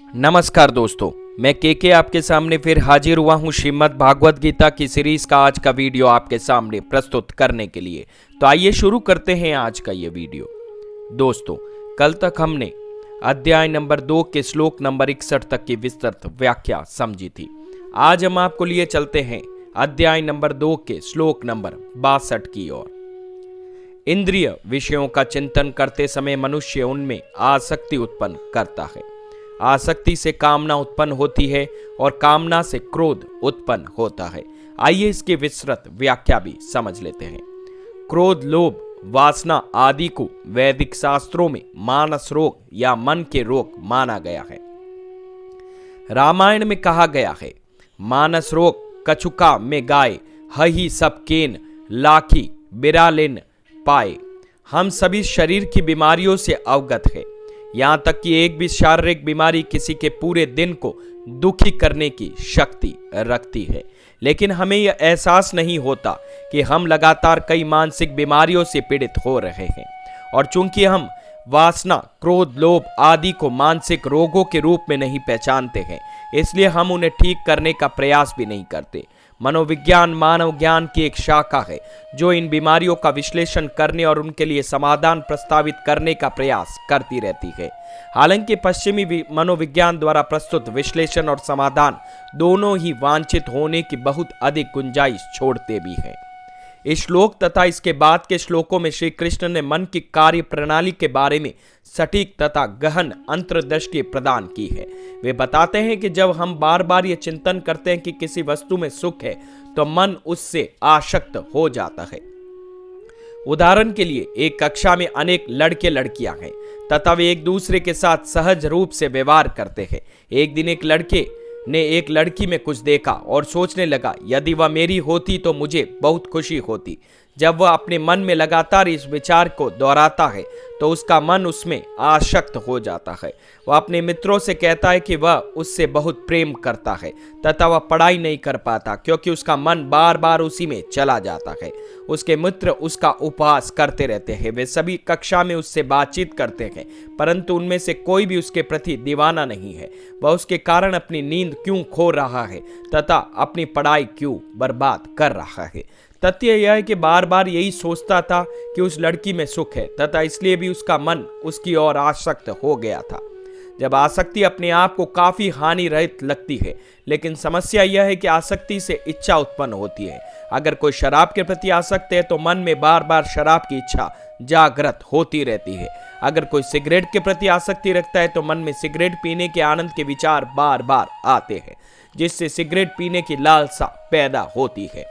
नमस्कार दोस्तों, मैं के आपके सामने फिर हाजिर हुआ हूँ श्रीमद् भागवत गीता की सीरीज का आज का वीडियो आपके सामने प्रस्तुत करने के लिए। तो आइए शुरू करते हैं आज का ये वीडियो। दोस्तों, कल तक हमने अध्याय नंबर 2 के श्लोक नंबर 61 तक की विस्तृत व्याख्या समझी थी। आज हम आपको लिए चलते हैं अध्याय नंबर 2 के श्लोक नंबर 62 की ओर। इंद्रिय विषयों का चिंतन करते समय मनुष्य उनमें आसक्ति उत्पन्न करता है। आसक्ति से कामना उत्पन्न होती है और कामना से क्रोध उत्पन्न होता है। आइए इसकी विस्तृत व्याख्या भी समझ लेते हैं। क्रोध, लोभ, वासना आदि को वैदिक शास्त्रों में मानस रोग या मन के रोग माना गया है। रामायण में कहा गया है, मानस रोग कछुका में गाय, हही सब केन लाखी बिरालिन पाए। हम सभी शरीर की बीमारियों से अवगत है। यहाँ तक कि एक भी शारीरिक बीमारी किसी के पूरे दिन को दुखी करने की शक्ति रखती है, लेकिन हमें यह एहसास नहीं होता कि हम लगातार कई मानसिक बीमारियों से पीड़ित हो रहे हैं। और चूंकि हम वासना, क्रोध, लोभ आदि को मानसिक रोगों के रूप में नहीं पहचानते हैं, इसलिए हम उन्हें ठीक करने का प्रयास भी नहीं करते। मनोविज्ञान मानव ज्ञान की एक शाखा है जो इन बीमारियों का विश्लेषण करने और उनके लिए समाधान प्रस्तावित करने का प्रयास करती रहती है। हालांकि पश्चिमी मनोविज्ञान द्वारा प्रस्तुत विश्लेषण और समाधान दोनों ही वांछित होने की बहुत अधिक गुंजाइश छोड़ते भी हैं। इस श्लोक तथा इसके बाद के श्लोकों में श्री कृष्ण ने मन की कार्य प्रणाली के बारे में सटीक तथा गहन अंतर्दृष्टि प्रदान की है। वे बताते हैं कि जब हम बार बार ये चिंतन करते हैं कि किसी वस्तु में सुख है, तो मन उससे आसक्त हो जाता है। उदाहरण के लिए, एक कक्षा में अनेक लड़के लड़कियां हैं तथा वे एक दूसरे के साथ सहज रूप से व्यवहार करते हैं। एक दिन एक लड़के ने एक लड़की में कुछ देखा और सोचने लगा, यदि वह मेरी होती तो मुझे बहुत खुशी होती। जब वह अपने मन में लगातार इस विचार को दोहराता है तो उसका मन उसमें आसक्त हो जाता है। वह अपने मित्रों से कहता है कि वह उससे बहुत प्रेम करता है तथा वह पढ़ाई नहीं कर पाता क्योंकि उसका मन बार बार उसी में चला जाता है। उसके मित्र उसका उपहास करते रहते हैं। वे सभी कक्षा में उससे बातचीत करते हैं, परंतु उनमें से कोई भी उसके प्रति दीवाना नहीं है। वह उसके कारण अपनी नींद क्यों खो रहा है तथा अपनी पढ़ाई क्यों बर्बाद कर रहा है। तथ्य यह है कि बार बार यही सोचता था कि उस लड़की में सुख है तथा इसलिए भी उसका मन उसकी ओर आसक्त हो गया था। जब आसक्ति अपने आप को काफी हानि रहित लगती है, लेकिन समस्या यह है कि आसक्ति से इच्छा उत्पन्न होती है। अगर कोई शराब के प्रति आसक्त है तो मन में बार बार शराब की इच्छा जागृत होती रहती है। अगर कोई सिगरेट के प्रति आसक्ति रखता है तो मन में सिगरेट पीने के आनंद के विचार बार बार आते हैं, जिससे सिगरेट पीने की लालसा पैदा होती है।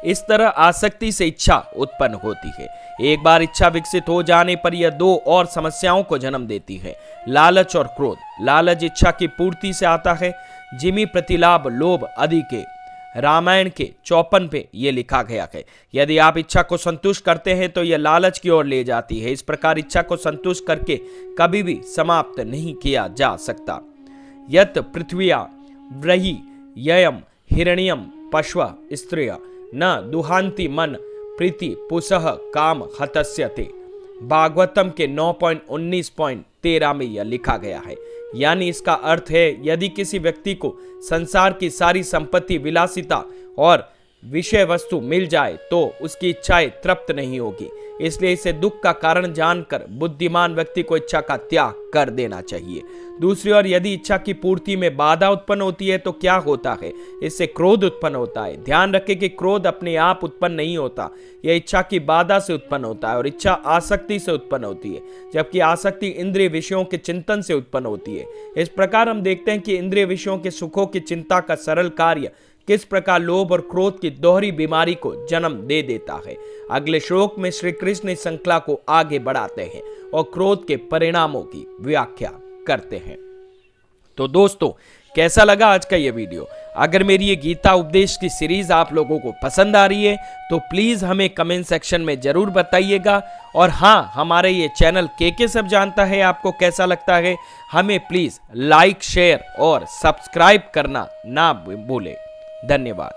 इस तरह आसक्ति से इच्छा उत्पन्न होती है। एक बार इच्छा विकसित हो जाने पर यह दो और समस्याओं को जन्म देती है, लालच और क्रोध। लालच इच्छा की पूर्ति से आता है। जिमी प्रतिलाभ लोभ अधिक के रामायण के 54 पे यह लिखा गया है, यदि आप इच्छा को संतुष्ट करते हैं तो यह लालच की ओर ले जाती है। इस प्रकार इच्छा को संतुष्ट करके कभी भी समाप्त नहीं किया जा सकता। यत पृथ्व्या व्रही ययम हिरण्यम पश्व स्त्रिय न दुहांति मन प्रीति पुसह काम हतस्यते। भागवतम के 9.19.13 में यह लिखा गया है। यानी इसका अर्थ है, यदि किसी व्यक्ति को संसार की सारी संपत्ति, विलासिता और विषय वस्तु मिल जाए तो उसकी इच्छाएं तृप्त नहीं होगी। इसलिए इसे दुख का कारण जानकर बुद्धिमान व्यक्ति को इच्छा का त्याग कर देना चाहिए। दूसरी ओर, यदि इच्छा की पूर्ति में बाधा उत्पन्न होती है तो क्या होता है? इससे क्रोध उत्पन्न होता है। ध्यान रखें कि क्रोध अपने आप उत्पन्न नहीं होता, यह इच्छा की बाधा से उत्पन्न होता है और इच्छा आसक्ति से उत्पन्न होती है, जबकि आसक्ति इंद्रिय विषयों के चिंतन से उत्पन्न होती है। इस प्रकार हम देखते हैं कि इंद्रिय विषयों के सुखों की चिंता का सरल कार्य किस प्रकार लोभ और क्रोध की दोहरी बीमारी को जन्म दे देता है। अगले श्लोक में श्री कृष्ण इस श्रृंखला को आगे बढ़ाते हैं और क्रोध के परिणामों की व्याख्या करते हैं। तो दोस्तों, कैसा लगा आज का ये वीडियो? अगर मेरी ये गीता उपदेश की सीरीज आप लोगों को पसंद आ रही है तो प्लीज हमें कमेंट सेक्शन में जरूर बताइएगा। और हाँ, हमारे ये चैनल के सब जानता है आपको कैसा लगता है, हमें प्लीज लाइक, शेयर और सब्सक्राइब करना ना भूलें। धन्यवाद।